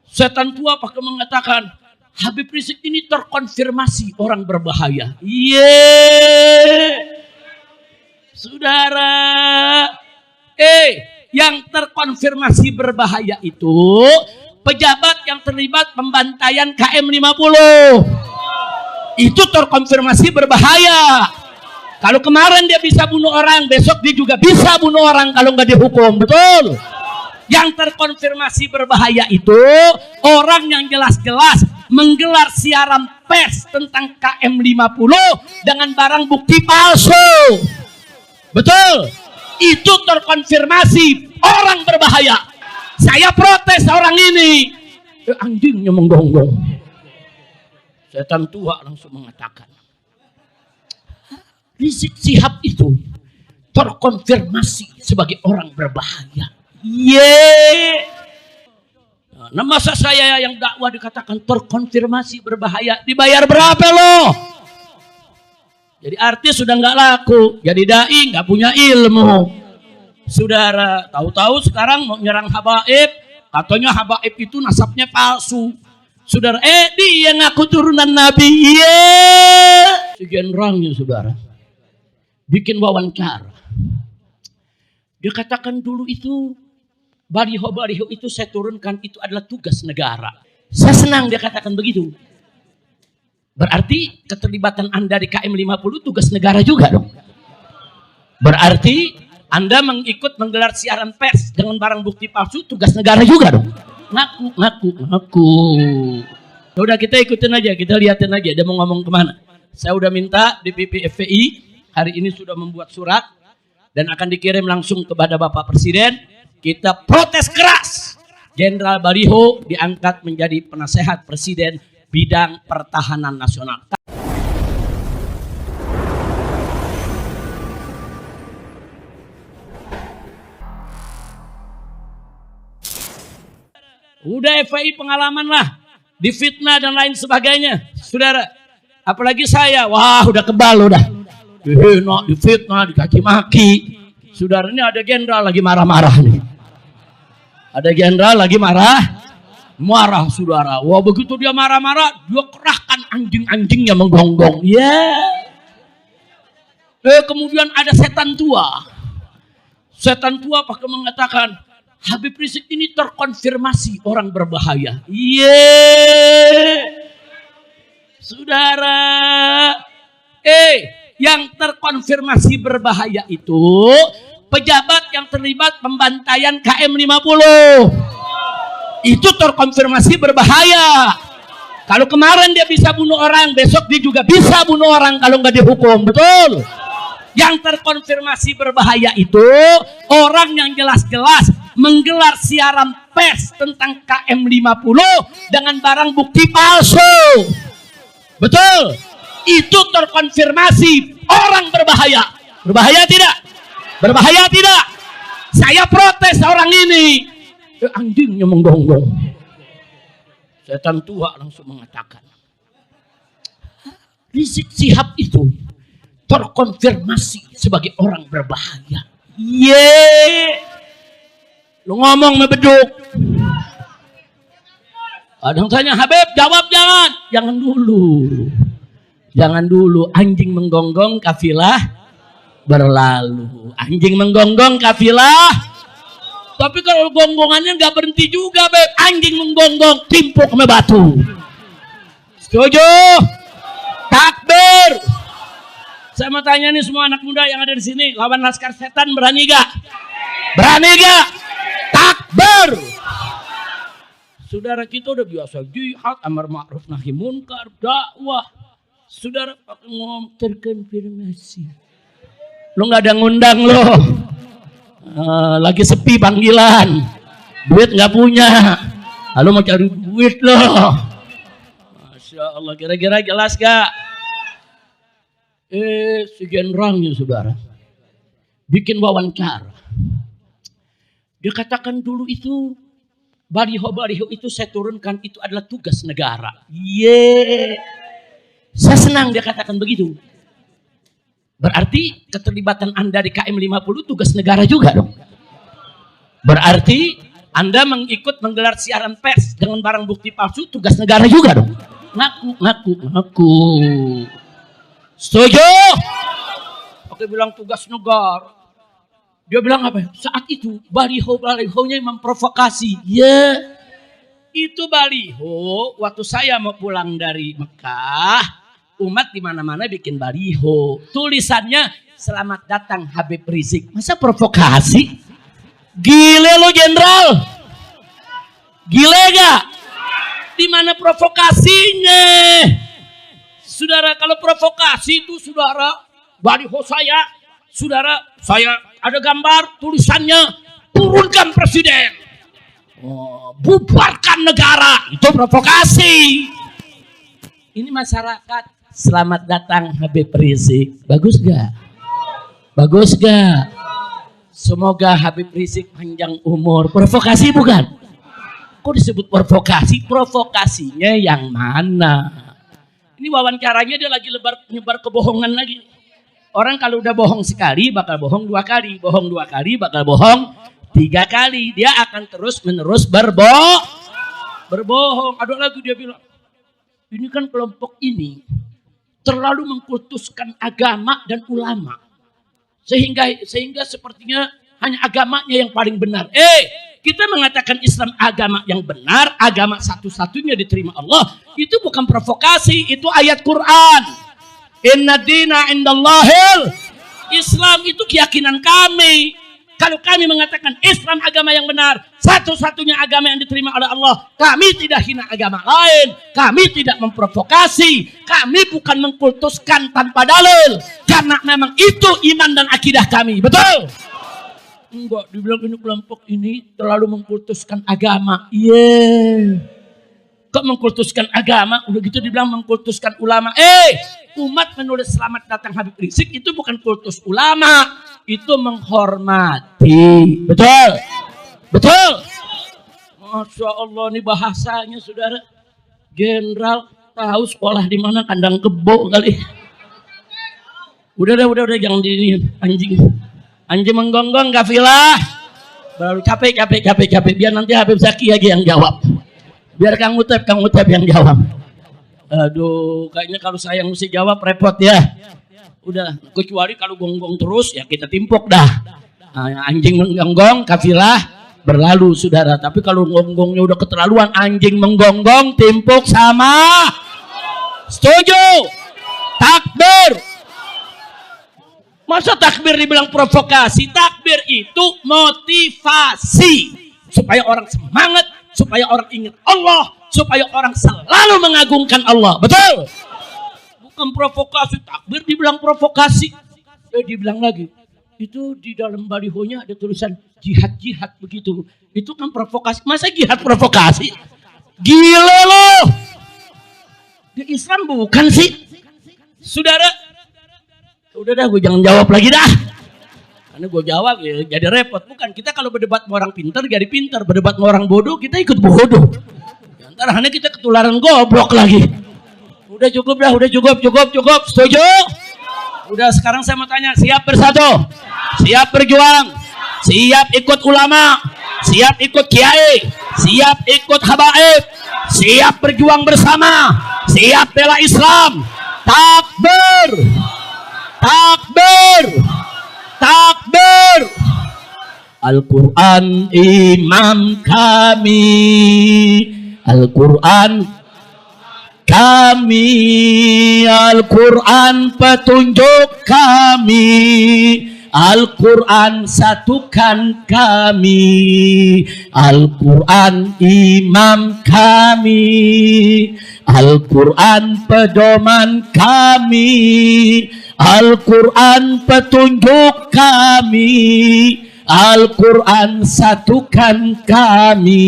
Setan tua pakai mengatakan, Habib Rizik ini terkonfirmasi orang berbahaya. Saudara, yang terkonfirmasi berbahaya itu pejabat yang terlibat pembantaian KM 50. Itu terkonfirmasi berbahaya. Kalau kemarin dia bisa bunuh orang, besok dia juga bisa bunuh orang kalau nggak dihukum, betul? Yang terkonfirmasi berbahaya itu orang yang jelas-jelas menggelar siaran pers tentang KM 50 dengan barang bukti palsu. Betul? Itu terkonfirmasi orang berbahaya. Saya protes orang ini. Anjingnya menggonggong. Setan tua langsung mengatakan, Rizik Syihab itu terkonfirmasi sebagai orang berbahaya. Nah, masa saya yang dakwah dikatakan terkonfirmasi berbahaya? Dibayar berapa loh? Jadi artis sudah nggak laku, jadi dai nggak punya ilmu. Saudara, tahu-tahu sekarang mau nyerang habaib, katanya habaib itu nasabnya palsu. Saudara, dia ngaku turunan Nabi. Sekian orangnya saudara, bikin wawancara. Dia katakan dulu itu baliho-baliho itu saya turunkan itu adalah tugas negara. Saya senang dia katakan begitu. Berarti keterlibatan Anda di KM 50 tugas negara juga dong. Berarti Anda mengikut menggelar siaran pers dengan barang bukti palsu tugas negara juga dong. Ngaku. Udah kita ikutin aja, kita liatin aja dia mau ngomong kemana. Saya udah minta DPP FPI hari ini sudah membuat surat dan akan dikirim langsung kepada Bapak Presiden. Kita protes keras. Jenderal Baliho diangkat menjadi penasehat Presiden bidang pertahanan nasional. Udah FPI pengalaman lah, difitnah dan lain sebagainya, saudara. Apalagi saya, wah udah kebal udah. Difitnah, dikaki maki. Saudara, ini ada jenderal lagi marah-marah nih. Ada jenderal lagi marah saudara. Wah begitu dia marah-marah, dia kerahkan anjing-anjingnya menggonggong. Kemudian ada setan tua. Setan tua pakai mengatakan, Habib Rizik ini terkonfirmasi orang berbahaya. Saudara, yang terkonfirmasi berbahaya itu pejabat yang terlibat pembantaian KM 50. Itu terkonfirmasi berbahaya. Kalau kemarin dia bisa bunuh orang, besok dia juga bisa bunuh orang kalau nggak dihukum, betul? Yang terkonfirmasi berbahaya itu orang yang jelas-jelas menggelar siaran pers tentang KM 50 dengan barang bukti palsu. Betul? Itu terkonfirmasi orang berbahaya. Berbahaya tidak? Berbahaya tidak? Saya protes orang ini. Anjingnya menggonggong. Setan tua langsung mengatakan, Rizik Syihab itu terkonfirmasi sebagai orang berbahaya. Lu ngomong ngebeduk. Ada yang tanya, Habib jawab jangan. Jangan dulu. Anjing menggonggong kafilah berlalu. Anjing menggonggong kafilah. Tapi kalau gonggongannya nggak berhenti juga, Beb. Anjing menggonggong, timpuk sama batu. Setuju? Takbir. Saya mau tanya nih semua anak muda yang ada di sini, lawan laskar setan berani gak? Berani gak? Takbir. Saudara kita udah biasa jihad, amar ma'ruf nahi munkar, dakwah. Saudara pakai ngomong terkonfirmasi. Lo nggak ada ngundang lo. Lagi sepi panggilan, duit nggak punya, lalu mau cari duit loh. Masya Allah, kira-kira jelas gak? Sekian orangnya saudara, bikin wawancara. Dia katakan dulu itu baliho-baliho itu saya turunkan itu adalah tugas negara. Saya senang dia katakan begitu. Berarti keterlibatan Anda di KM 50 tugas negara juga dong. Berarti Anda mengikut menggelar siaran pers dengan barang bukti palsu, tugas negara juga dong. Ngaku. Setuju? Oke, bilang tugas negara. Dia bilang apa? Saat itu baliho-balihonya memprovokasi. Ya, itu baliho. Waktu saya mau pulang dari Mekah, umat di mana-mana bikin baliho. Tulisannya, selamat datang Habib Rizik. Masa provokasi? Gile lo jenderal, gile gak? Di mana provokasinya? Saudara, kalau provokasi itu saudara, baliho saudara, saya ada gambar tulisannya turunkan presiden, bubarkan negara, itu provokasi. Ini masyarakat, selamat datang Habib Rizik, bagus gak? Bagus gak? Semoga Habib Rizik panjang umur. Provokasi bukan? Kok disebut provokasi? Provokasinya yang mana? Ini wawancaranya dia lagi nyebar kebohongan lagi. Orang kalau udah bohong sekali bakal bohong 2 kali. Bohong 2 kali bakal bohong 3 kali. Dia akan terus menerus berbohong. Ada lagi dia bilang, ini kan kelompok ini terlalu mengkultuskan agama dan ulama. Sehingga sepertinya hanya agamanya yang paling benar. Kita mengatakan Islam agama yang benar, agama satu-satunya diterima Allah. Itu bukan provokasi, itu ayat Quran. Inna dina indallahil Islam, itu keyakinan kami. Kalau kami mengatakan Islam agama yang benar, satu-satunya agama yang diterima oleh Allah, kami tidak hina agama lain, kami tidak memprovokasi, kami bukan mengkultuskan tanpa dalil, karena memang itu iman dan akidah kami. Betul? Enggak, dibilang ini kelompok ini terlalu mengkultuskan agama. Iya. Kok mengkultuskan agama? Udah gitu dibilang mengkultuskan ulama. Umat menulis selamat datang Habib Rizik itu bukan kultus ulama, itu menghormati. Betul? Betul? Masya Allah, ini bahasanya saudara. Jenderal tahu sekolah di mana, kandang kebo kali. Udah jangan di anjing menggonggong kafilah. Baru capek. Biar nanti Habib Zaki lagi yang jawab. Biar Kang Utep yang jawab. Aduh, kayaknya kalau saya yang mesti jawab repot ya. Udah, kecuali kalau gonggong terus ya kita timpuk dah. Anjing menggonggong, kafilah berlalu saudara. Tapi kalau gonggongnya udah keterlaluan, anjing menggonggong, timpuk sama. Setuju? Takbir. Masa takbir dibilang provokasi? Takbir itu motivasi supaya orang semangat, supaya orang ingat Allah, supaya orang selalu mengagungkan Allah. Betul? Bukan provokasi. Takbir dibilang provokasi. Dibilang lagi, itu di dalam balihonya ada tulisan jihad begitu. Itu kan provokasi. Masa jihad provokasi? Gila loh. Di Islam bukan sih? Saudara, udah dah, gue jangan jawab lagi dah. Karena gue jawab ya jadi repot. Bukan, kita kalau berdebat sama orang pintar jadi pintar, berdebat sama orang bodoh kita ikut bodoh. Ntar hanya kita ketularan goblok lagi. Udah cukup dah, udah cukup. Setuju? Udah, sekarang saya mau tanya, siap bersatu? Siap berjuang? Siap ikut ulama? Siap ikut kiai? Siap ikut habaib? Siap berjuang bersama? Siap bela Islam? Takbir! Takbir! Takbir! Al-Quran imam kami, Al-Quran kami, Al-Quran petunjuk kami, Al-Quran satukan kami, Al-Quran imam kami, Al-Quran pedoman kami, Al-Quran petunjuk kami, Al-Quran satukan kami.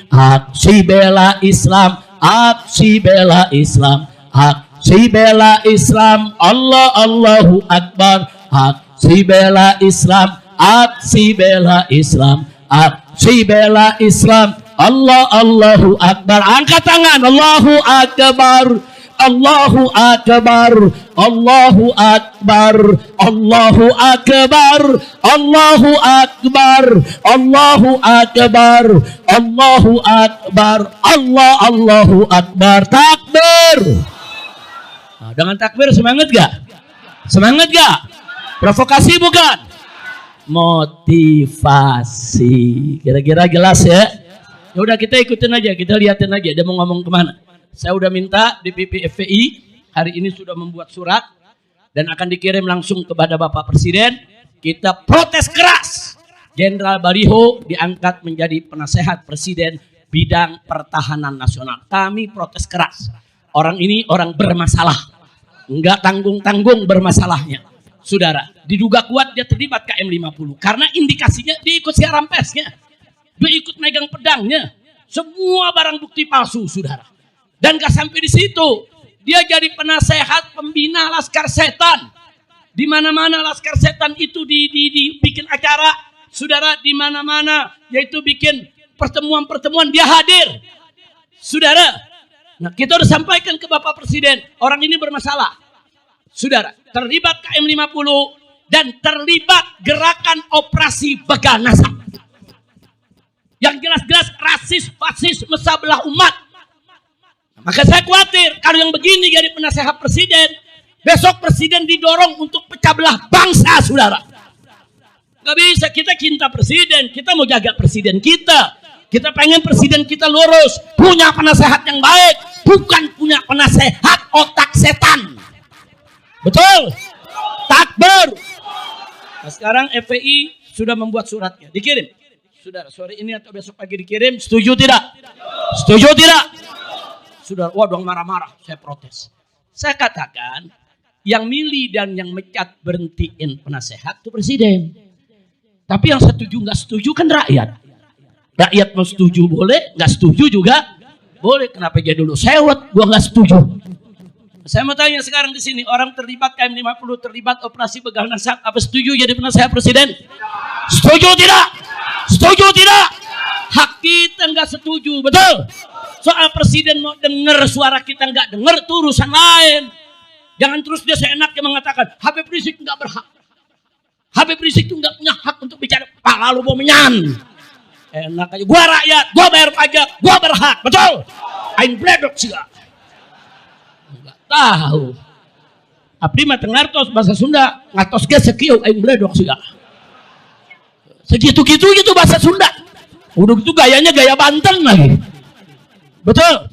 Aksi bela Islam, aksi bela Islam, aksi bela Islam, Allah Allahu Akbar. Aksi bela Islam, aksi bela Islam, aksi bela Islam, Allah Allahu Akbar. Angkat tangan, Allahu Akbar, Allahu Akbar, Allahu Akbar, Allahu Akbar, Allahu Akbar, Allahu Akbar, Allahu Akbar, Allahu Akbar, takbir. Nah, dengan takbir semangat gak? Semangat gak? Provokasi bukan? Motivasi. Kira-kira jelas ya? Ya udah kita ikutin aja, kita liatin aja dia mau ngomong kemana. Saya udah minta DPP FPI hari ini sudah membuat surat dan akan dikirim langsung kepada Bapak Presiden. Kita protes keras. Jenderal Baliho diangkat menjadi penasehat Presiden bidang pertahanan nasional. Kami protes keras. Orang ini orang bermasalah. Enggak tanggung-tanggung bermasalahnya. Saudara, diduga kuat dia terlibat KM50 karena indikasinya dia ikut siaran persnya, dia ikut megang pedangnya, semua barang bukti palsu, saudara. Dan gak sampai di situ, dia jadi penasehat pembina Laskar Setan. Di mana-mana Laskar Setan itu dibikin acara, saudara, di mana-mana yaitu bikin pertemuan-pertemuan dia hadir, saudara. Nah, kita udah sampaikan ke Bapak Presiden, orang ini bermasalah. Saudara, terlibat KM50 dan terlibat gerakan operasi begal nasab. Yang jelas-jelas rasis, fasis, mesah belah umat. Nah, maka saya khawatir kalau yang begini jadi penasehat Presiden, besok Presiden didorong untuk pecah belah bangsa, saudara. Gak bisa, kita cinta Presiden, kita mau jaga Presiden kita. Kita pengen Presiden kita lurus, punya penasehat yang baik, bukan punya penasehat otak setan. Betul? Takbir. Nah, sekarang FPI sudah membuat suratnya, dikirim. Saudara, sore ini atau besok pagi dikirim, setuju tidak? Setuju tidak? Saudara, waduh marah-marah, saya protes. Saya katakan, yang milih dan yang mecat berhentiin penasehat itu Presiden. Tapi yang setuju nggak setuju kan rakyat. Rakyat mau setuju boleh, nggak setuju juga boleh. Kenapa jadi dulu sewot, gua nggak setuju. Saya mau tanya sekarang di sini, orang terlibat KM50, terlibat operasi begal nasab, apa setuju jadi penasehat Presiden? Setuju tidak? Setuju tidak? Hak kita nggak setuju, betul? Soal Presiden mau dengar suara kita nggak dengar, itu urusan lain. Jangan terus dia seenaknya mengatakan Habib Rizik nggak berhak. Habib Rizik itu nggak punya hak untuk bicara. Pak lalu mau menyan. Enak aja, gua rakyat, gua bayar pajak, gua berhak, betul? Aing bledok sih. Tahu. Abdi mah ngartos bahasa Sunda, ngatos ge sekieu aing bledok sih. Segitu-gitu gitu bahasa Sunda. Udah gitu gayanya gaya Banten lagi. Betul?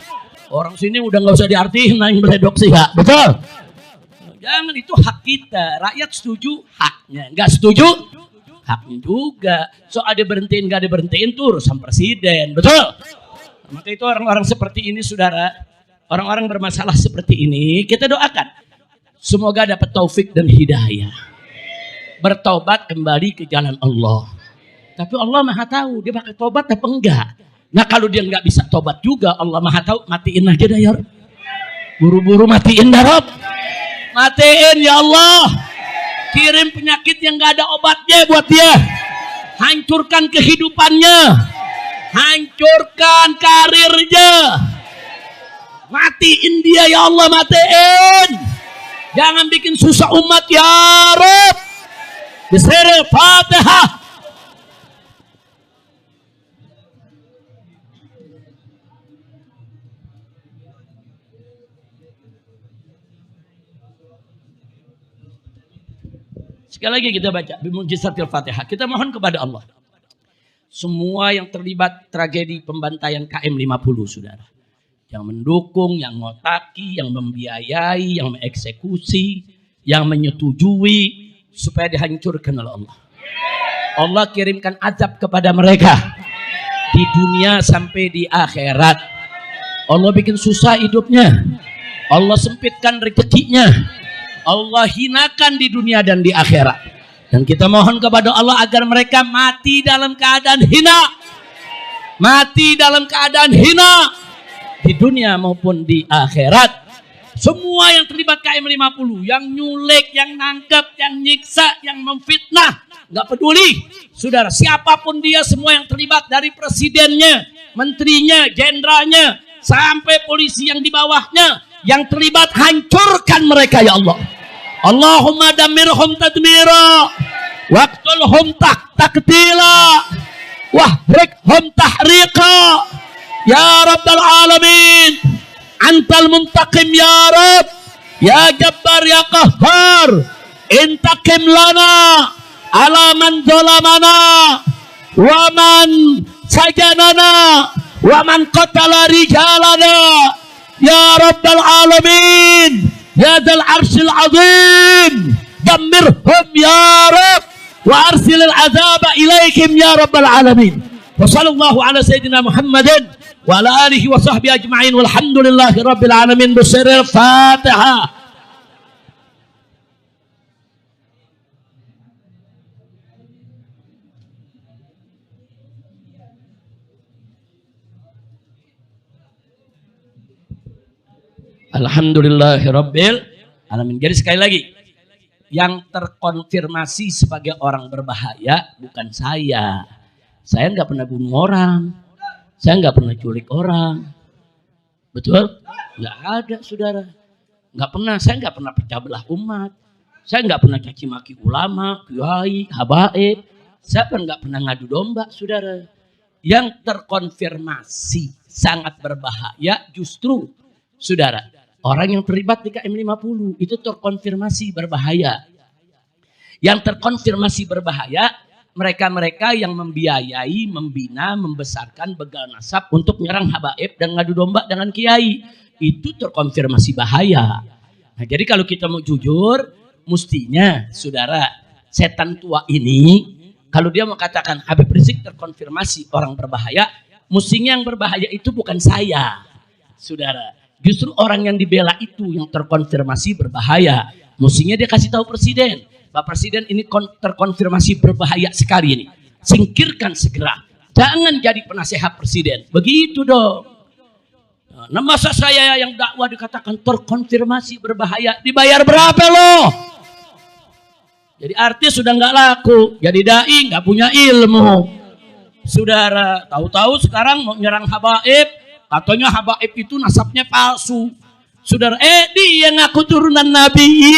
Orang sini udah nggak usah diartiin aing bledok sih, betul? Jangan, itu hak kita. Rakyat setuju haknya, nggak setuju haknya juga. So ada berhentiin nggak ada berhentiin tuh urusan Presiden, betul? Maka itu orang-orang seperti ini, saudara. Orang-orang bermasalah seperti ini, kita doakan. Semoga dapat taufik dan hidayah. Bertobat kembali ke jalan Allah. Tapi Allah maha tahu, dia bakal tobat apa enggak. Nah kalau dia nggak bisa tobat juga, Allah maha tahu, matiin aja dah ya Rob. Buru-buru matiin dah Rob. Matiin ya Allah. Kirim penyakit yang nggak ada obatnya buat dia. Hancurkan kehidupannya. Hancurkan karirnya. Matiin dia ya Allah, matiin. Jangan bikin susah umat ya Rabb. Bismillah, Fatihah. Sekali lagi kita baca Bimujizatil Fatihah. Kita mohon kepada Allah. Semua yang terlibat tragedi pembantaian KM50, saudara. Yang mendukung, yang ngotaki, yang membiayai, yang mengeksekusi, yang menyetujui supaya dihancurkan oleh Allah. Allah kirimkan azab kepada mereka di dunia sampai di akhirat. Allah bikin susah hidupnya. Allah sempitkan rezekinya. Allah hinakan di dunia dan di akhirat. Dan kita mohon kepada Allah agar mereka mati dalam keadaan hina. Mati dalam keadaan hina. Di dunia maupun di akhirat. Semua yang terlibat KM50, yang nyulik, yang nangkep, yang nyiksa, yang memfitnah, nggak peduli, saudara, siapapun dia, semua yang terlibat dari presidennya, menterinya, jenderalnya, sampai polisi yang di bawahnya, yang terlibat hancurkan mereka ya Allah. Allahumma damirhum tadmira waqtulhum taktila wahrikhum tahriqa ya rabbal alamin. Antal muntaqim ya Rabb, ya Jabbar ya Qahhar, intaqim lana ala man zalamana wa man sajanana wa man qatala rijalana ya Rabbal alamin ya Dzal Arsyil Azim. Damirhum ya Rabb wa arsilil azaba ilaikum ya Rabbal alamin. Wa sallallahu ala sayyidina Muhammadin wa ala alihi wa sahbihi ajma'in walhamdulillahi rabbil alamin. Bisiril Fatihah. Alhamdulillahi rabbil alamin. Jadi sekali lagi, yang terkonfirmasi sebagai orang berbahaya bukan saya. Saya nggak pernah bunuh orang, saya nggak pernah culik orang, betul? Nggak ada, saudara. Nggak pernah. Saya nggak pernah pecah belah umat. Saya nggak pernah caci maki ulama, kiai, habaib. Saya nggak pernah ngadu domba, saudara. Yang terkonfirmasi sangat berbahaya justru, saudara, orang yang terlibat di KM50 itu terkonfirmasi berbahaya. Yang terkonfirmasi berbahaya mereka-mereka yang membiayai, membina, membesarkan begal nasab untuk menyerang habaib dan ngadu domba dengan kiai. Itu terkonfirmasi bahaya. Nah, jadi kalau kita mau jujur, mestinya saudara, setan tua ini kalau dia mau katakan Habib Rizik terkonfirmasi orang berbahaya, mestinya yang berbahaya itu bukan saya, saudara. Justru orang yang dibela itu yang terkonfirmasi berbahaya. Mestinya dia kasih tahu presiden, Pak Presiden ini terkonfirmasi berbahaya sekali ini. Singkirkan segera. Jangan jadi penasehat presiden. Begitu dong. Nah, masa saya yang dakwah dikatakan terkonfirmasi berbahaya, dibayar berapa loh? Jadi artis sudah nggak laku, jadi dai nggak punya ilmu. Saudara, tahu-tahu sekarang mau nyerang habaib, katanya habaib itu nasabnya palsu. Saudara, dia ngaku turunan Nabi.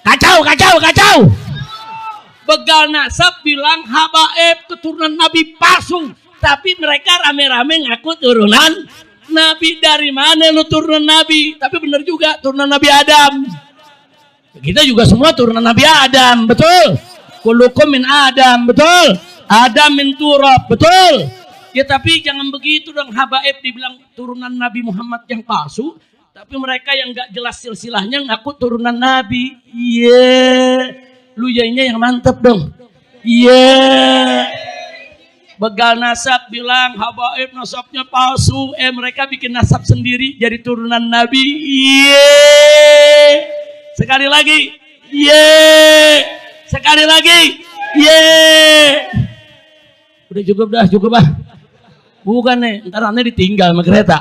Kacau. Begal nasab bilang habaib keturunan Nabi palsu. Tapi mereka rame-rame ngaku turunan Nabi. Dari mana lu turunan Nabi? Tapi benar juga turunan Nabi Adam. Kita juga semua turunan Nabi Adam, betul? Kullukum min Adam, betul? Adam min turab, betul? Ya tapi jangan begitu dong, habaib dibilang turunan Nabi Muhammad yang palsu, tapi mereka yang gak jelas silsilahnya ngaku turunan Nabi. Lu yainya yang mantep dong. Begal nasab bilang habaib nasabnya palsu, mereka bikin nasab sendiri jadi turunan Nabi. Sekali lagi, sekali lagi, udah cukup bah. Bukan nih, ntar aneh ditinggal sama kereta.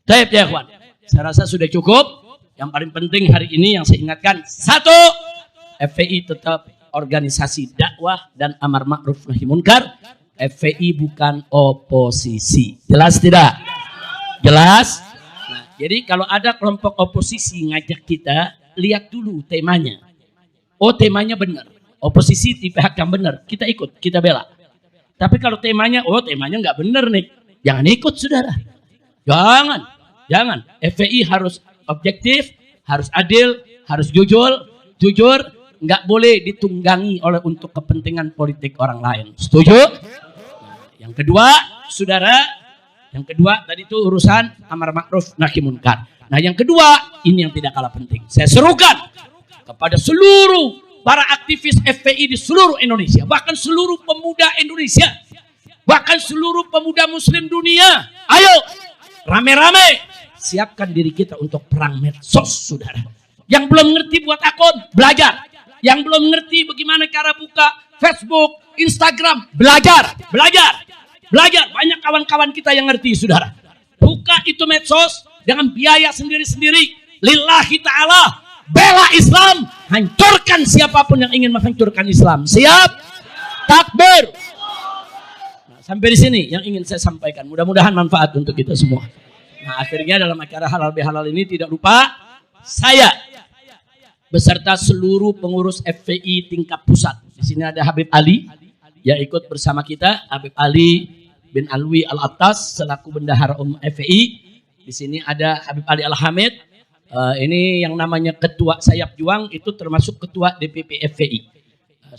Baik ya kawan, saya rasa sudah cukup. Yang paling penting hari ini yang saya ingatkan, satu, FPI tetap organisasi dakwah dan amar ma'ruf nahi munkar. FPI bukan oposisi. Jelas tidak? Jelas? Nah, jadi kalau ada kelompok oposisi ngajak kita, lihat dulu temanya. Oh, temanya benar. Oposisi di pihak yang benar, kita ikut, kita bela. Tapi kalau temanya nggak benar nih, jangan ikut saudara. Jangan. FPI harus objektif, harus adil, harus jujur, nggak boleh ditunggangi oleh untuk kepentingan politik orang lain. Setuju? Nah, yang kedua, saudara, tadi itu urusan amar ma'ruf nahi munkar. Nah, yang kedua, ini yang tidak kalah penting. Saya serukan kepada seluruh para aktivis FPI di seluruh Indonesia, bahkan seluruh pemuda Indonesia, bahkan seluruh pemuda muslim dunia. Ayo, rame-rame, siapkan diri kita untuk perang medsos, saudara. Yang belum ngerti buat akun, belajar. Yang belum ngerti bagaimana cara buka Facebook, Instagram, belajar. Banyak kawan-kawan kita yang ngerti, saudara. Buka itu medsos dengan biaya sendiri-sendiri. Lillahi ta'ala. Bela Islam, hancurkan siapapun yang ingin menghancurkan Islam. Siap? Takbir. Nah, Sampai di sini yang ingin saya sampaikan. Mudah-mudahan manfaat untuk kita semua. Nah, akhirnya dalam acara halal bihalal ini tidak lupa saya beserta seluruh pengurus FPI tingkat pusat. Di sini ada Habib Ali yang ikut bersama kita, Habib Ali bin Alwi Al-Attas selaku bendahara umum FPI. Di sini ada Habib Ali Al-Hamid. Ini yang namanya ketua Sayap Juang, itu termasuk ketua DPP FPI.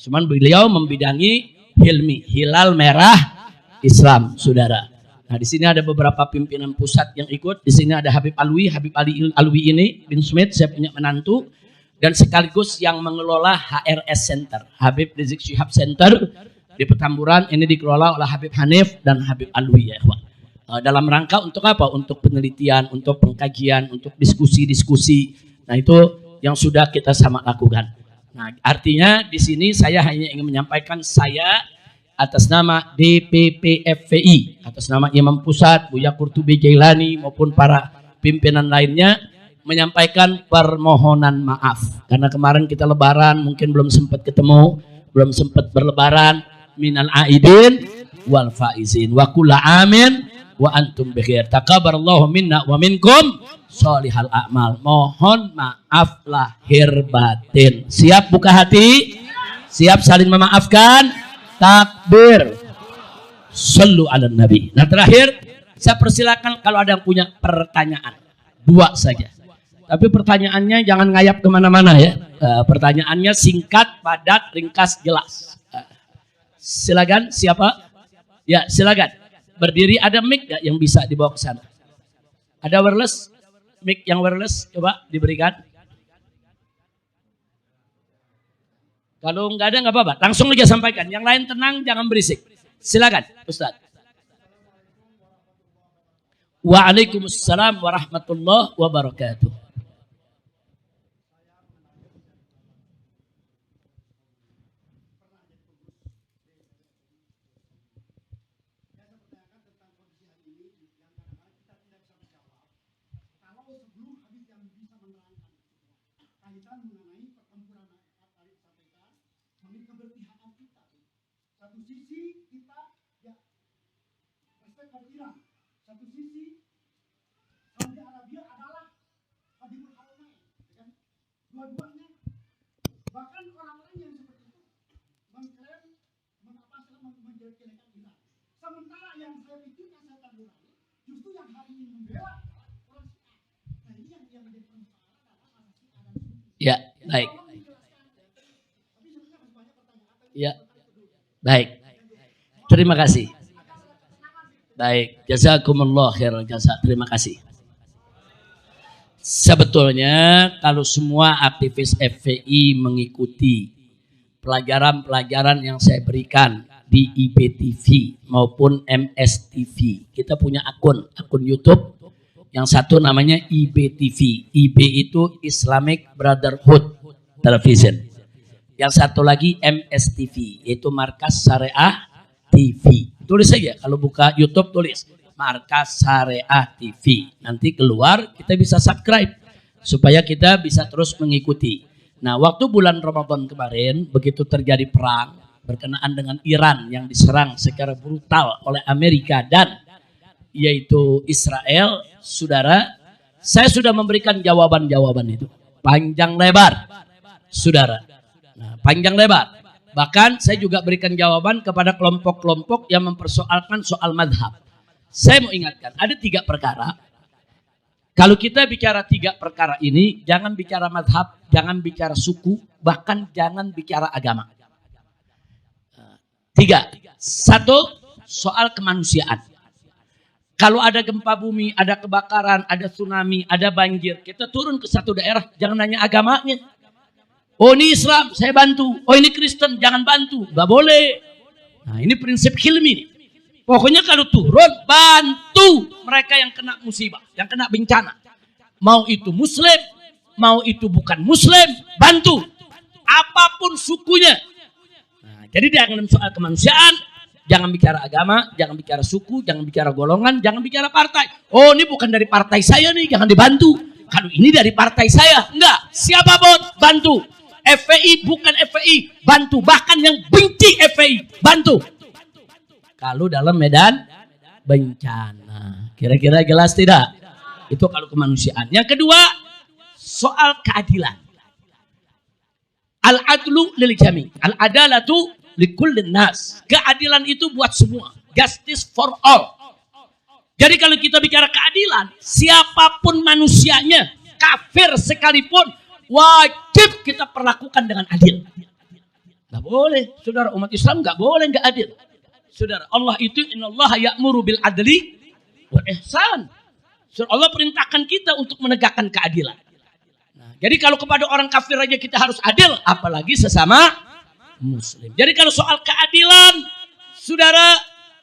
Cuman beliau membidangi Hilmi, Hilal Merah Islam, saudara. Nah, di sini ada beberapa pimpinan pusat yang ikut. Di sini ada Habib Alwi, Habib Ali Alwi ini bin Smith, saya punya menantu, dan sekaligus yang mengelola HRS Center, Habib Rizik Syihab Center di Petamburan. Ini dikelola oleh Habib Hanif dan Habib Alwi, ya, dalam rangka untuk apa? Untuk penelitian, untuk pengkajian, untuk diskusi-diskusi. Nah, itu yang sudah kita sama lakukan. Nah, artinya di sini saya hanya ingin menyampaikan saya atas nama DPP FPI, atas nama Imam Pusat, Buya Qurtubi Jailani maupun para pimpinan lainnya menyampaikan permohonan maaf. Karena kemarin kita lebaran mungkin belum sempat ketemu, belum sempat berlebaran. Minal aidin wal faizin wa kullu amin wa antum bikhair. Taqabbalallahu minna wa minkum sholihal a'mal. Mohon maaf lahir batin. Siap buka hati? Siap saling memaafkan? Takbir. Sallu ala nabi. Nah, terakhir saya persilakan kalau ada yang punya pertanyaan, 2 saja. Tapi pertanyaannya jangan ngayap kemana-mana ya. Pertanyaannya singkat, padat, ringkas, jelas. Silakan, siapa? Ya, silakan. Berdiri, ada mic gak yang bisa dibawa ke sana? Ada wireless? Mic yang wireless coba diberikan. Kalau nggak ada nggak apa-apa, langsung aja sampaikan. Yang lain tenang, jangan berisik. Silakan, Ustaz. Waalaikumsalam warahmatullahi wabarakatuh. Satu sisi kita ya respect pada Iran, satu sisi Saudi Arabia adalah Habibul Haramain, kan? Dua-duanya bahkan orang-orang yang seperti itu mengklaim menjelek-jelekan Iran. Sementara yang saya pikirkan saya tanggulangi justru yang hari ini membela orang Syiah. Nah, ini yang menjadi permasalahan adalah orang Syiah dan Sunni. Ya, baik. Ya. Baik, terima kasih. Baik, jazakumullah khairal jazaa. Terima kasih. Sebetulnya kalau semua aktivis FPI mengikuti pelajaran-pelajaran yang saya berikan di IBTV maupun MSTV, kita punya akun YouTube. Yang satu namanya IBTV. IB itu Islamic Brotherhood Television. Yang satu lagi MSTV, yaitu Markas Syariah TV. Tulis saja, kalau buka YouTube tulis Markas Syariah TV. Nanti keluar, kita bisa subscribe supaya kita bisa terus mengikuti. Nah, waktu bulan Ramadan kemarin, begitu terjadi perang berkenaan dengan Iran yang diserang secara brutal oleh Amerika dan yaitu Israel, saudara, saya sudah memberikan jawaban-jawaban itu panjang lebar, saudara. Nah, panjang lebar. Bahkan saya juga berikan jawaban kepada kelompok-kelompok yang mempersoalkan soal madhab. Saya mau ingatkan, ada 3 perkara. Kalau kita bicara 3 perkara ini, jangan bicara madhab, jangan bicara suku, bahkan jangan bicara agama. 3. 1, soal kemanusiaan. Kalau ada gempa bumi, ada kebakaran, ada tsunami, ada banjir, kita turun ke satu daerah, jangan nanya agamanya. Oh, ini Islam, saya bantu. Oh, ini Kristen, jangan bantu. Gak boleh. Nah, ini prinsip Hilmi. Pokoknya kalau turun, bantu mereka yang kena musibah, yang kena bencana. Mau itu Muslim, mau itu bukan Muslim, bantu. Apapun sukunya. Nah, jadi jangan soal kemanusiaan, jangan bicara agama, jangan bicara suku, jangan bicara golongan, jangan bicara partai. Oh, ini bukan dari partai saya nih, jangan dibantu. Kalau ini dari partai saya, enggak. Siapapun, bantu. FPI bukan FPI, bantu. Bahkan yang benci FPI, bantu. kalau dalam medan bencana. Kira-kira jelas tidak? Itu kalau kemanusiaan. Yang kedua, soal keadilan. Al-adlu lil jami', al-adalatu likullin nas. Keadilan itu buat semua. Justice for all. Jadi kalau kita bicara keadilan, siapapun manusianya, kafir sekalipun, wajib kita perlakukan dengan adil. Gak boleh, saudara, umat Islam gak boleh gak adil. Saudara, Allah itu innallaha ya'muru bil adli wal ihsan. Allah perintahkan kita untuk menegakkan keadilan. Nah, jadi kalau kepada orang kafir aja kita harus adil, apalagi sesama muslim. Jadi kalau soal keadilan, saudara,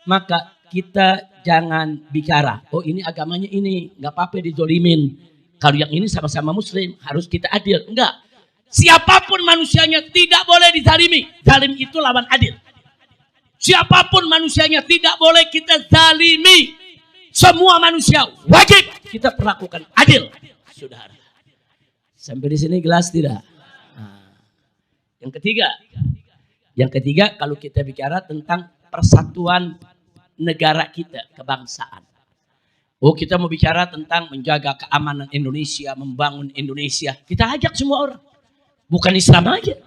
maka kita jangan bicara, oh ini agamanya ini, nggak apa-apa dizolimin. Kalau yang ini sama-sama muslim, harus kita adil. Enggak. Siapapun manusianya tidak boleh dizalimi. Zalim itu lawan adil. Siapapun manusianya tidak boleh kita zalimi. Semua manusia wajib kita perlakukan adil, saudara. Sampai di sini jelas tidak? Nah, yang ketiga kalau kita bicara tentang persatuan negara kita, kebangsaan. Oh, kita mau bicara tentang menjaga keamanan Indonesia, membangun Indonesia. Kita ajak semua orang, bukan Islam aja.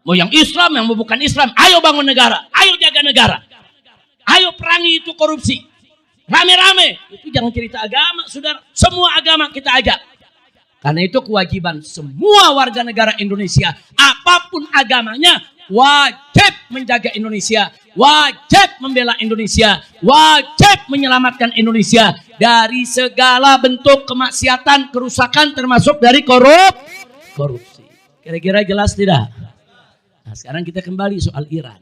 Mau yang Islam, yang mau bukan Islam, ayo bangun negara, ayo jaga negara, ayo perangi itu korupsi. Rame-rame, itu jangan cerita agama, saudara. Semua agama kita ajak. Karena itu kewajiban semua warga negara Indonesia, apapun agamanya, wajib menjaga Indonesia, wajib membela Indonesia, wajib menyelamatkan Indonesia dari segala bentuk kemaksiatan, kerusakan, termasuk dari korupsi. Kira-kira jelas tidak? Nah, sekarang kita kembali soal Iran.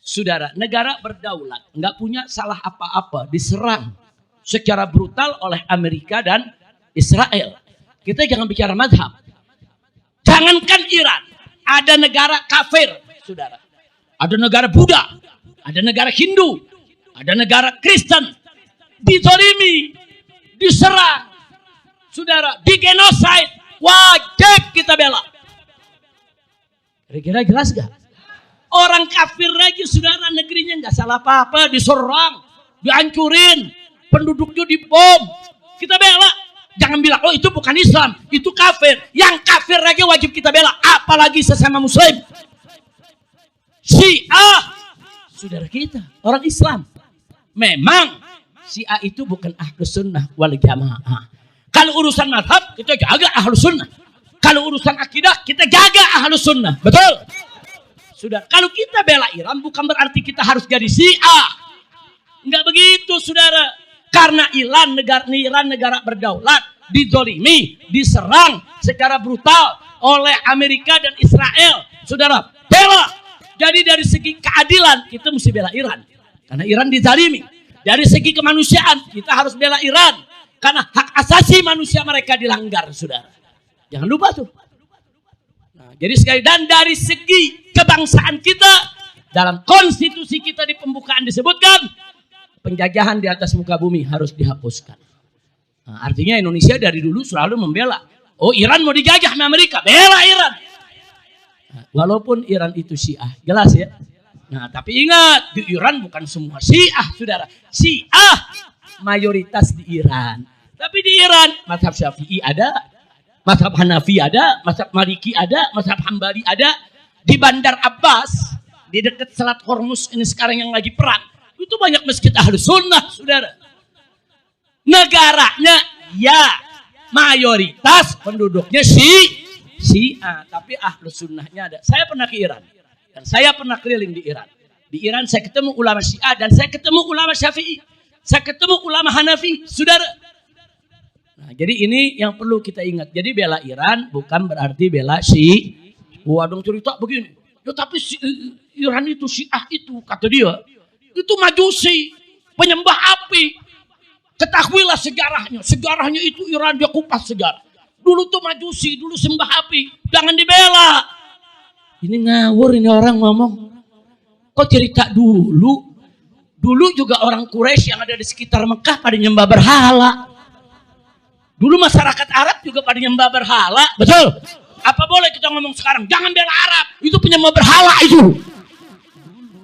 Saudara, negara berdaulat, nggak punya salah apa-apa, diserang secara brutal oleh Amerika dan Israel. Kita jangan bicara mazhab. Jangankan Iran, ada negara kafir, saudara. Ada negara Buddha, ada negara Hindu, ada negara Kristen, dizalimi, diserang, saudara, digenosid, wajib kita bela. Kira-kira jelas gak? Orang kafir aja, saudara, negerinya nggak salah apa-apa, diserang, dihancurin, penduduknya dibom. Kita bela. Jangan bilang, oh itu bukan Islam, itu kafir. Yang kafir aja wajib kita bela, apalagi sesama muslim. Syiah, saudara kita, orang Islam. Memang Syiah itu bukan ahlus sunnah wal jamaah. Kalau urusan mazhab, kita jaga ahlus sunnah. Kalau urusan akidah, kita jaga ahlus sunnah. Betul? Saudara, kalau kita bela Iran bukan berarti kita harus jadi Syiah. Enggak begitu, saudara. Karena Iran negara berdaulat, dizolimi, diserang secara brutal oleh Amerika dan Israel. Saudara, bela. Jadi dari segi keadilan kita mesti bela Iran. Karena Iran dizalimi. Dari segi kemanusiaan kita harus bela Iran. Karena hak asasi manusia mereka dilanggar, saudara. Jangan lupa tuh. Jadi sekali, dan dari segi kebangsaan kita, dalam konstitusi kita di pembukaan disebutkan, penjajahan di atas muka bumi harus dihapuskan. Nah, artinya Indonesia dari dulu selalu membela. Oh, Iran mau dijajah sama Amerika, bela Iran. Nah, walaupun Iran itu Syiah, jelas ya. Nah, tapi ingat, di Iran bukan semua Syiah, saudara. Syiah mayoritas di Iran. Tapi di Iran, mazhab Syafi'i ada, mazhab Hanafi ada, mazhab Maliki ada, mazhab Hambali ada. Di Bandar Abbas, di dekat Selat Hormuz ini sekarang yang lagi perang, itu banyak masjid Ahlus Sunnah, saudara. Negaranya, ya, mayoritas penduduknya Syiah, tapi Ahlus Sunnahnya ada. Saya pernah ke Iran, dan saya pernah keliling di Iran. Di Iran saya ketemu ulama Syiah, dan saya ketemu ulama Syafi'i. Saya ketemu ulama Hanafi, saudara. Nah, jadi ini yang perlu kita ingat. Jadi bela Iran bukan berarti bela Syiah. Waduh, cerita begini. Ya, tapi Iran itu Syiah itu, kata dia, itu majusi, penyembah api. Ketahuilah sejarahnya. Sejarahnya itu Iran, dia kupas sejarah. Dulu tuh majusi, dulu sembah api. Jangan dibela. Ini ngawur ini orang ngomong. Kok cerita dulu? Dulu juga orang Quraisy yang ada di sekitar Mekah pada nyembah berhala. Dulu masyarakat Arab juga pada nyembah berhala, betul? Apa boleh kita ngomong sekarang? Jangan bela Arab, itu penyembah berhala itu.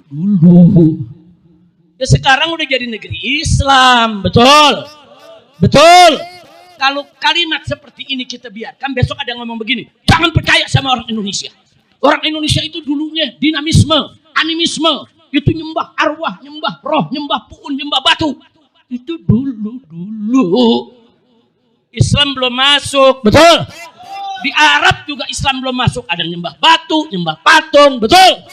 dulu. Ya sekarang udah jadi negeri Islam, betul? Betul. Kalau kalimat seperti ini kita biarkan, besok ada yang ngomong begini, jangan percaya sama orang Indonesia. Orang Indonesia itu dulunya dinamisme, animisme, itu nyembah arwah, nyembah roh, nyembah puun, nyembah batu. Itu dulu. Islam belum masuk, betul? Di Arab juga Islam belum masuk, ada nyembah batu, nyembah patung, betul?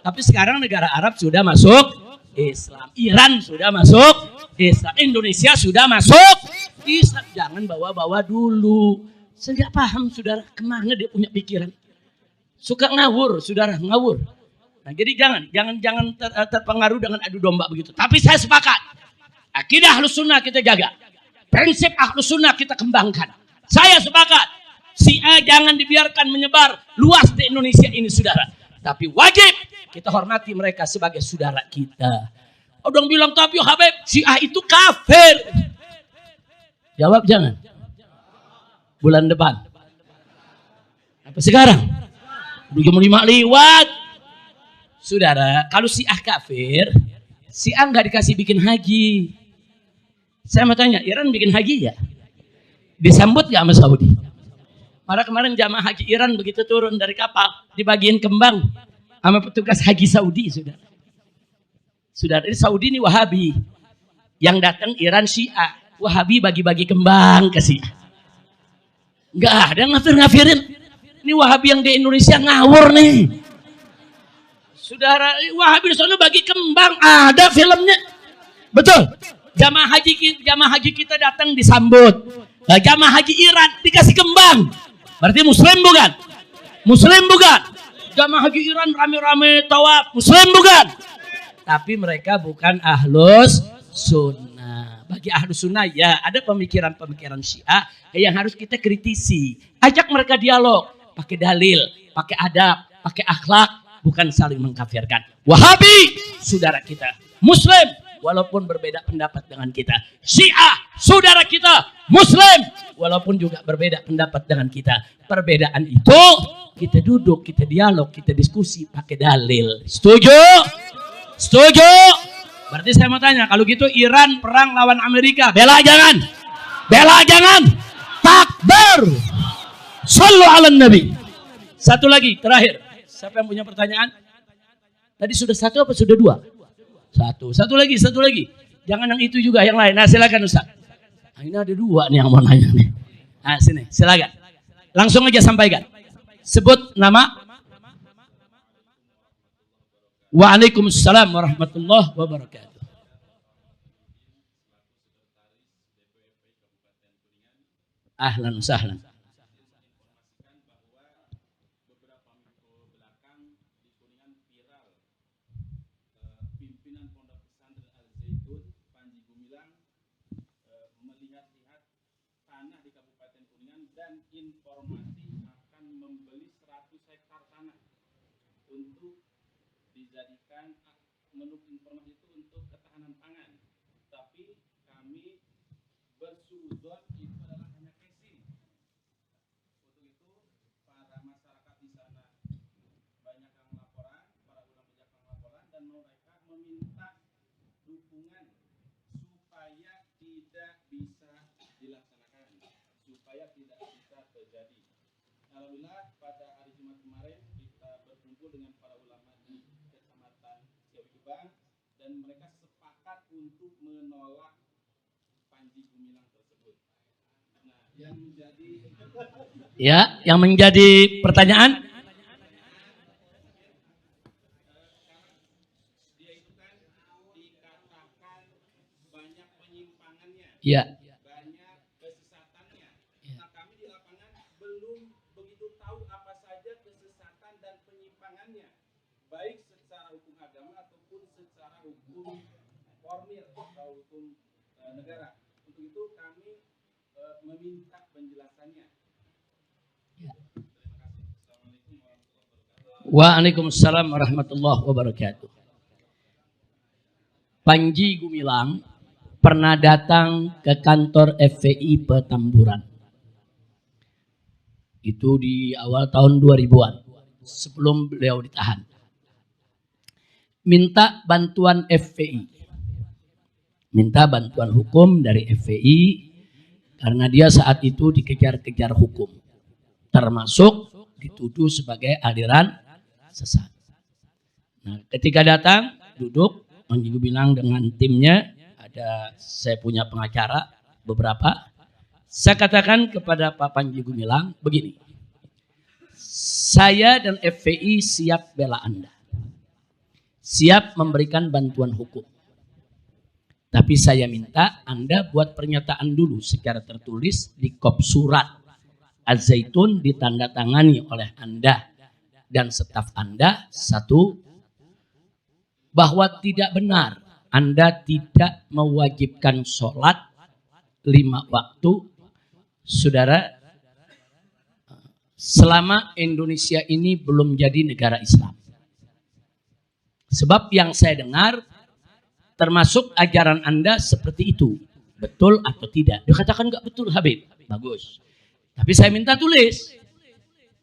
Tapi sekarang negara Arab sudah masuk Islam, Iran sudah masuk Islam, Indonesia sudah masuk Islam. Jangan bawa-bawa dulu. Saya nggak paham, saudara, kemana dia punya pikiran. Suka ngawur, saudara, ngawur. Nah, jadi jangan terpengaruh dengan adu domba begitu. Tapi saya sepakat, akidah Ahlus Sunnah kita jaga, prinsip Ahlus Sunnah kita kembangkan. Saya sepakat, Syiah jangan dibiarkan menyebar luas di Indonesia ini, saudara. Tapi wajib kita hormati mereka sebagai saudara kita. Orang bilang, tapi Habib, Syiah itu kafir. Jawab jangan. Bulan depan. Apa sekarang? Udah jam 5 lewat. Saudara, kalau Syiah kafir, Syiah nggak dikasih bikin haji. Saya mau tanya, Iran bikin haji ya? Disambut nggak sama Saudi? Pada kemarin jamaah haji Iran begitu turun dari kapal, dibagiin kembang sama petugas haji Saudi, saudara. Saudara, ini Saudi ini Wahabi. Yang datang Iran Syiah. Wahabi bagi-bagi kembang ke Syiah. Nggak ada ngafir-ngafirin. Ini Wahabi yang di Indonesia ngawur nih. Saudara, Wahabi di sana bagi kembang, ada filmnya. Betul. Jamaah haji kita datang disambut. Jamaah haji Iran dikasih kembang. Berarti Muslim bukan? Muslim bukan? Jamaah haji Iran rame-rame tawaf, Muslim bukan? Tapi mereka bukan Ahlus Sunnah. Bagi Ahlus Sunnah ya ada pemikiran-pemikiran Syiah yang harus kita kritisi. Ajak mereka dialog, pakai dalil, pakai adab, pakai akhlak, bukan saling mengkafirkan. Wahabi, saudara kita. Muslim, walaupun berbeda pendapat dengan kita. Syiah, saudara kita. Muslim, walaupun juga berbeda pendapat dengan kita. Perbedaan itu kita duduk, kita dialog, kita diskusi pakai dalil. Setuju? Setuju? Berarti saya mau tanya, kalau gitu Iran perang lawan Amerika, bela jangan? Bela jangan? Takbir! Sallu ala Nabi. Satu lagi, terakhir. Siapa yang punya pertanyaan? Tadi sudah satu apa sudah dua? Satu lagi. Jangan yang itu juga, yang lain. Nah silakan Ustaz. Nah, ini ada dua nih yang mau nanya nih. Nah sini, silakan. Langsung aja sampaikan. Sebut nama. Waalaikumsalam warahmatullahi wabarakatuh. Ahlan sahlan. Informasi akan membeli 100 hektar tanah untuk dijadikan, menurut informasi itu untuk ketahanan pangan. Tapi kami bersuudzon itu adalah hanya casing. Untuk itu para masyarakat di sana banyak yang laporan, para ulama banyak yang laporan dan mereka meminta dukungan supaya tidak bisa dilaksanakan, supaya tidak bisa terjadi. Alhamdulillah pada hari Jumat kemarin kita berkumpul dengan para ulama di Kecamatan Ciawi dan mereka sepakat untuk menolak Panji Gumilang tersebut. Nah, yang menjadi pertanyaan, dia itu kan dikatakan banyak penyimpangannya. ya. Baik secara hukum agama ataupun secara hukum formil atau hukum negara. Untuk itu kami meminta penjelasannya. Ya. Terima kasih. Assalamualaikum warahmatullahi wabarakatuh. Waalaikumsalam warahmatullahi wabarakatuh. Panji Gumilang pernah datang ke kantor FPI Petamburan. Itu di awal tahun 2000-an, sebelum beliau ditahan. minta bantuan FPI. Minta bantuan hukum dari FPI karena dia saat itu dikejar-kejar hukum. Termasuk dituduh sebagai aliran sesat. Nah, ketika datang, duduk, Panji Gumilang dengan timnya, saya punya pengacara beberapa. Saya katakan kepada Pak Panji Gumilang begini, saya dan FPI siap bela Anda, siap memberikan bantuan hukum. Tapi saya minta Anda buat pernyataan dulu secara tertulis di kop surat Az-Zaitun, ditandatangani oleh Anda dan staf Anda. Satu, bahwa tidak benar Anda tidak mewajibkan sholat 5 waktu, saudara, selama Indonesia ini belum jadi negara Islam. Sebab yang saya dengar, termasuk ajaran Anda seperti itu. Betul atau tidak? Dia katakan enggak betul, Habib. Bagus. Tapi saya minta tulis.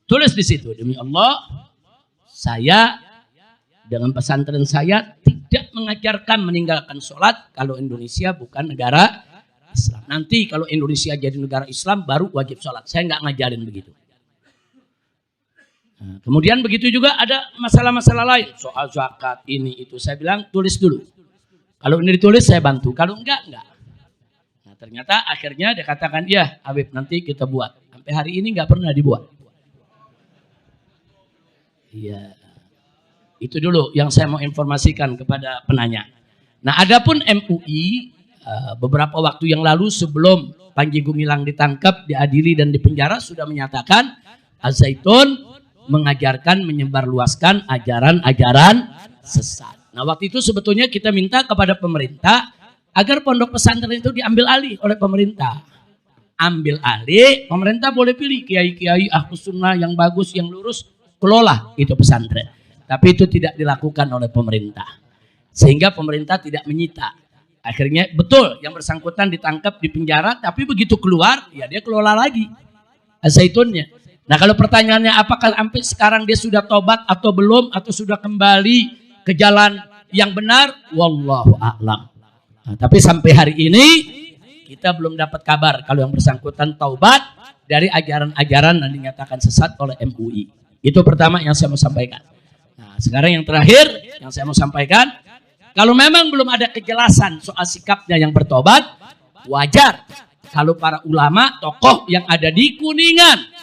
Tulis di situ. Demi Allah, saya dengan pesantren saya tidak mengajarkan meninggalkan sholat kalau Indonesia bukan negara Islam. Nanti kalau Indonesia jadi negara Islam baru wajib sholat. Saya nggak ngajarin begitu. Nah, kemudian begitu juga ada masalah-masalah lain. Soal zakat ini itu. Saya bilang tulis dulu. Kalau ini ditulis saya bantu. Kalau enggak. Nah, ternyata akhirnya dia katakan, iya Habib nanti kita buat. Sampai hari ini nggak pernah dibuat. Iya. Itu dulu yang saya mau informasikan kepada penanya. Nah, adapun MUI beberapa waktu yang lalu sebelum Panji Gumilang ditangkap, diadili dan dipenjara sudah menyatakan Az-Zaitun mengajarkan, menyebarluaskan ajaran-ajaran sesat. Nah, waktu itu sebetulnya kita minta kepada pemerintah agar pondok pesantren itu diambil alih oleh pemerintah. Ambil alih, pemerintah boleh pilih kiai-kiai ahlus sunnah yang bagus, yang lurus, kelola itu pesantren. Tapi itu tidak dilakukan oleh pemerintah. Sehingga pemerintah tidak menyita. Akhirnya betul yang bersangkutan ditangkap, dipenjara, tapi begitu keluar, ya dia kelola lagi Az-Zaitunnya. Nah, kalau pertanyaannya apakah sampai sekarang dia sudah tobat atau belum, atau sudah kembali ke jalan yang benar, wallahu a'lam. Nah, tapi sampai hari ini kita belum dapat kabar kalau yang bersangkutan taubat dari ajaran-ajaran yang dinyatakan sesat oleh MUI. Itu pertama yang saya mau sampaikan. Nah, sekarang yang terakhir yang saya mau sampaikan, kalau memang belum ada kejelasan soal sikapnya yang bertobat, wajar kalau para ulama, tokoh yang ada di Kuningan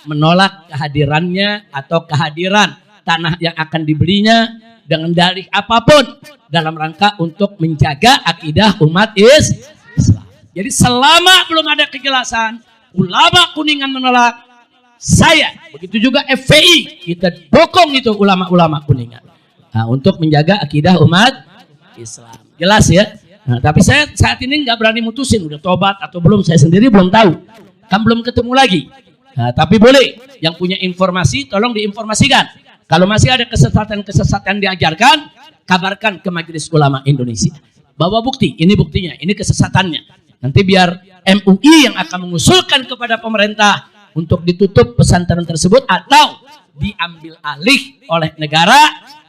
menolak kehadirannya atau kehadiran tanah yang akan dibelinya dengan dalih apapun dalam rangka untuk menjaga akidah umat Islam. Jadi selama belum ada kejelasan, ulama Kuningan menolak, saya, begitu juga FPI, kita dukung itu ulama-ulama Kuningan. Nah, untuk menjaga akidah umat Islam. Jelas ya? Nah, tapi saya saat ini nggak berani mutusin, udah tobat atau belum, saya sendiri belum tahu. Kan belum ketemu lagi. Nah, tapi boleh, yang punya informasi tolong diinformasikan. Kalau masih ada kesesatan-kesesatan diajarkan, kabarkan ke Majelis Ulama Indonesia. Bawa bukti, ini buktinya, ini kesesatannya. Nanti biar MUI yang akan mengusulkan kepada pemerintah untuk ditutup pesantren tersebut atau diambil alih oleh negara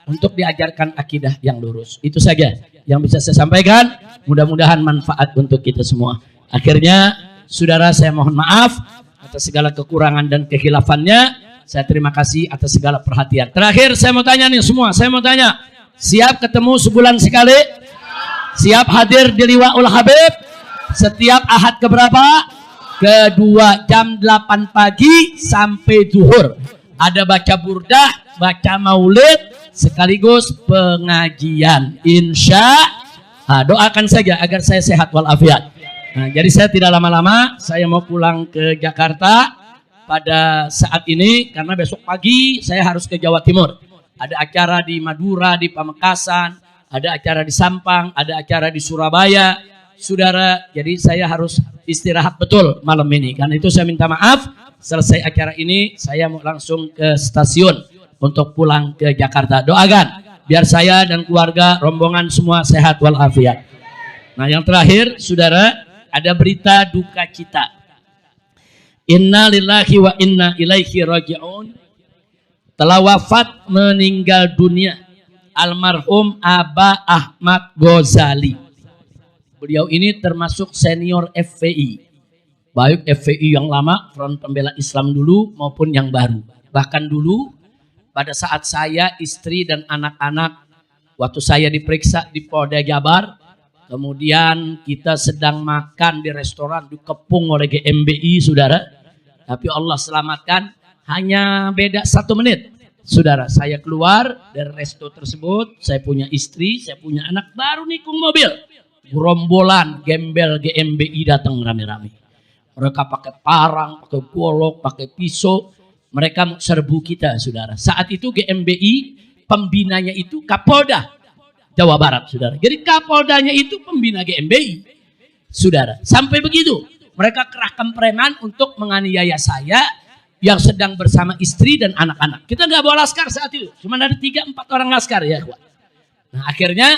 untuk diajarkan akidah yang lurus. Itu saja yang bisa saya sampaikan. Mudah-mudahan manfaat untuk kita semua. Akhirnya, saudara, saya mohon maaf atas segala kekurangan dan kehilafannya. Saya terima kasih atas segala perhatian. Terakhir saya mau tanya nih semua, saya mau tanya, siap ketemu sebulan sekali? Siap hadir di Liwaul Habib? Setiap ahad keberapa? Kedua, jam 8 pagi sampai zuhur. Ada baca burdah, baca maulid, sekaligus pengajian. Doakan saja agar saya sehat walafiat. Nah, jadi saya tidak lama-lama, saya mau pulang ke Jakarta pada saat ini karena besok pagi saya harus ke Jawa Timur. Ada acara di Madura, di Pamekasan, ada acara di Sampang, ada acara di Surabaya. Saudara, jadi saya harus istirahat betul malam ini. Karena itu saya minta maaf, selesai acara ini saya mau langsung ke stasiun untuk pulang ke Jakarta. Doakan biar saya dan keluarga, rombongan semua sehat walafiat. Nah, yang terakhir, saudara, ada berita duka cita. Inna lillahi wa inna ilaihi raji'un. Telah wafat, meninggal dunia almarhum Aba Ahmad Ghazali. Beliau ini termasuk senior FPI, baik FPI yang lama, Front Pembela Islam dulu maupun yang baru. Bahkan dulu pada saat saya, istri dan anak-anak, waktu saya diperiksa di Polda Jabar, kemudian kita sedang makan di restoran dikepung oleh GMBI, saudara. Tapi Allah selamatkan, hanya beda 1 menit. Saudara, saya keluar dari resto tersebut, saya punya istri, saya punya anak, baru nikung mobil. Gerombolan gembel GMBI datang rame-rame. Mereka pakai parang, pakai golok, pakai pisau. Mereka mau serbu kita, saudara. Saat itu GMBI, pembinanya itu Kapolda Jawa Barat, saudara. Jadi Kapoldanya itu pembina GMBI, saudara. Sampai begitu, mereka kerahkan preman untuk menganiaya saya yang sedang bersama istri dan anak-anak. Kita nggak bawa laskar saat itu, cuma ada 3-4 orang laskar ya. Nah akhirnya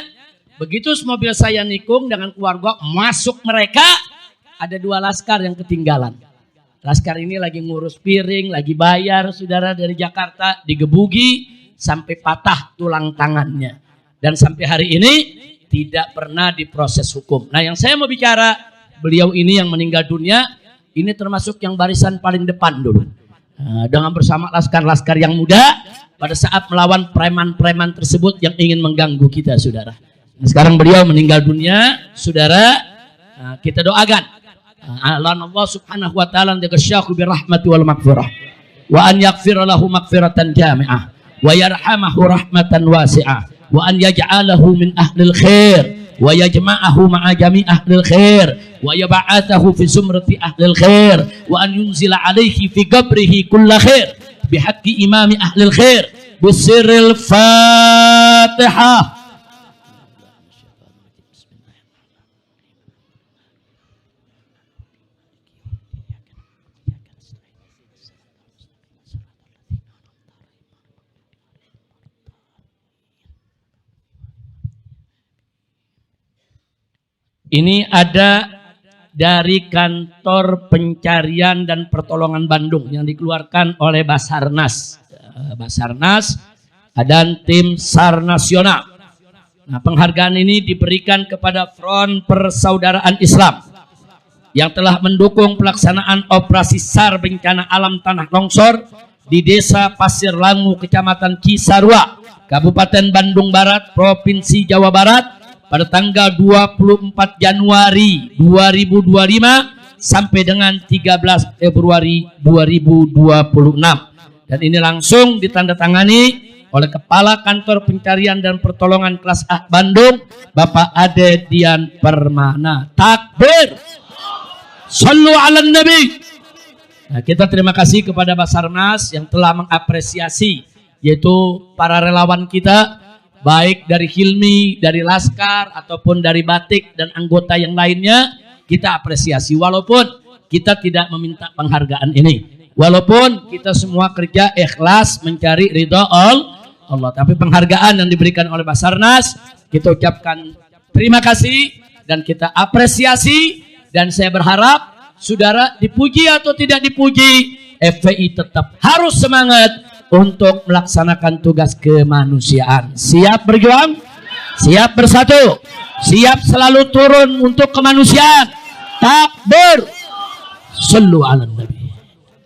begitu mobil saya nikung dengan keluarga masuk mereka, ada 2 laskar yang ketinggalan. Laskar ini lagi ngurus piring, lagi bayar, saudara, dari Jakarta, digebuki sampai patah tulang tangannya. Dan sampai hari ini tidak pernah diproses hukum. Nah yang saya mau bicara, beliau ini yang meninggal dunia, ini termasuk yang barisan paling depan dulu. Dengan bersama laskar-laskar yang muda, pada saat melawan preman-preman tersebut yang ingin mengganggu kita, saudara. Nah, sekarang beliau meninggal dunia, saudara, kita doakan. Allah subhanahu wa ta'ala yaghsyahu birahmati wal maghfirah wa an yaghfir lahu maghfiratan jami'ah wa yarhamahu rahmatan wasi'ah wa an yaj'alahu min ahlil khair wa yajma'ahu ma'a jami' ahlil khair wa yab'athahu fi zumrati ahlil khair wa an yunzila alaihi fi qabrihi kulla khair bihaqqi imami ahlil khair bisirril Fatihah. Ini ada dari Kantor Pencarian dan Pertolongan Bandung yang dikeluarkan oleh Basarnas. Basarnas dan tim SAR Nasional. Nah, penghargaan ini diberikan kepada Front Persaudaraan Islam yang telah mendukung pelaksanaan operasi SAR bencana alam tanah longsor di Desa Pasir Langu, Kecamatan Cisarua, Kabupaten Bandung Barat, Provinsi Jawa Barat, pada tanggal 24 Januari 2025 sampai dengan 13 Februari 2026. Dan ini langsung ditandatangani oleh Kepala Kantor Pencarian dan Pertolongan Kelas A Bandung, Bapak Ade Dian Permana. Takbir. Sallu ala Nabi. Nah, kita terima kasih kepada Basarnas yang telah mengapresiasi, yaitu para relawan kita, baik dari Hilmi, dari Laskar, ataupun dari Batik dan anggota yang lainnya, kita apresiasi. Walaupun kita tidak meminta penghargaan ini, walaupun kita semua kerja ikhlas mencari ridha Allah, tapi penghargaan yang diberikan oleh Basarnas, kita ucapkan terima kasih dan kita apresiasi. Dan saya berharap, saudara, dipuji atau tidak dipuji, FPI tetap harus semangat untuk melaksanakan tugas kemanusiaan. Siap berjuang, siap bersatu, siap selalu turun untuk kemanusiaan. Takbir. Sallu ala Nabi.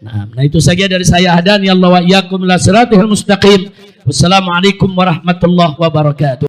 Nah, itu saja dari saya. Hadani Allah wa iyyakum ila siratal mustaqim. Wassalamualaikum warahmatullahi wabarakatuh.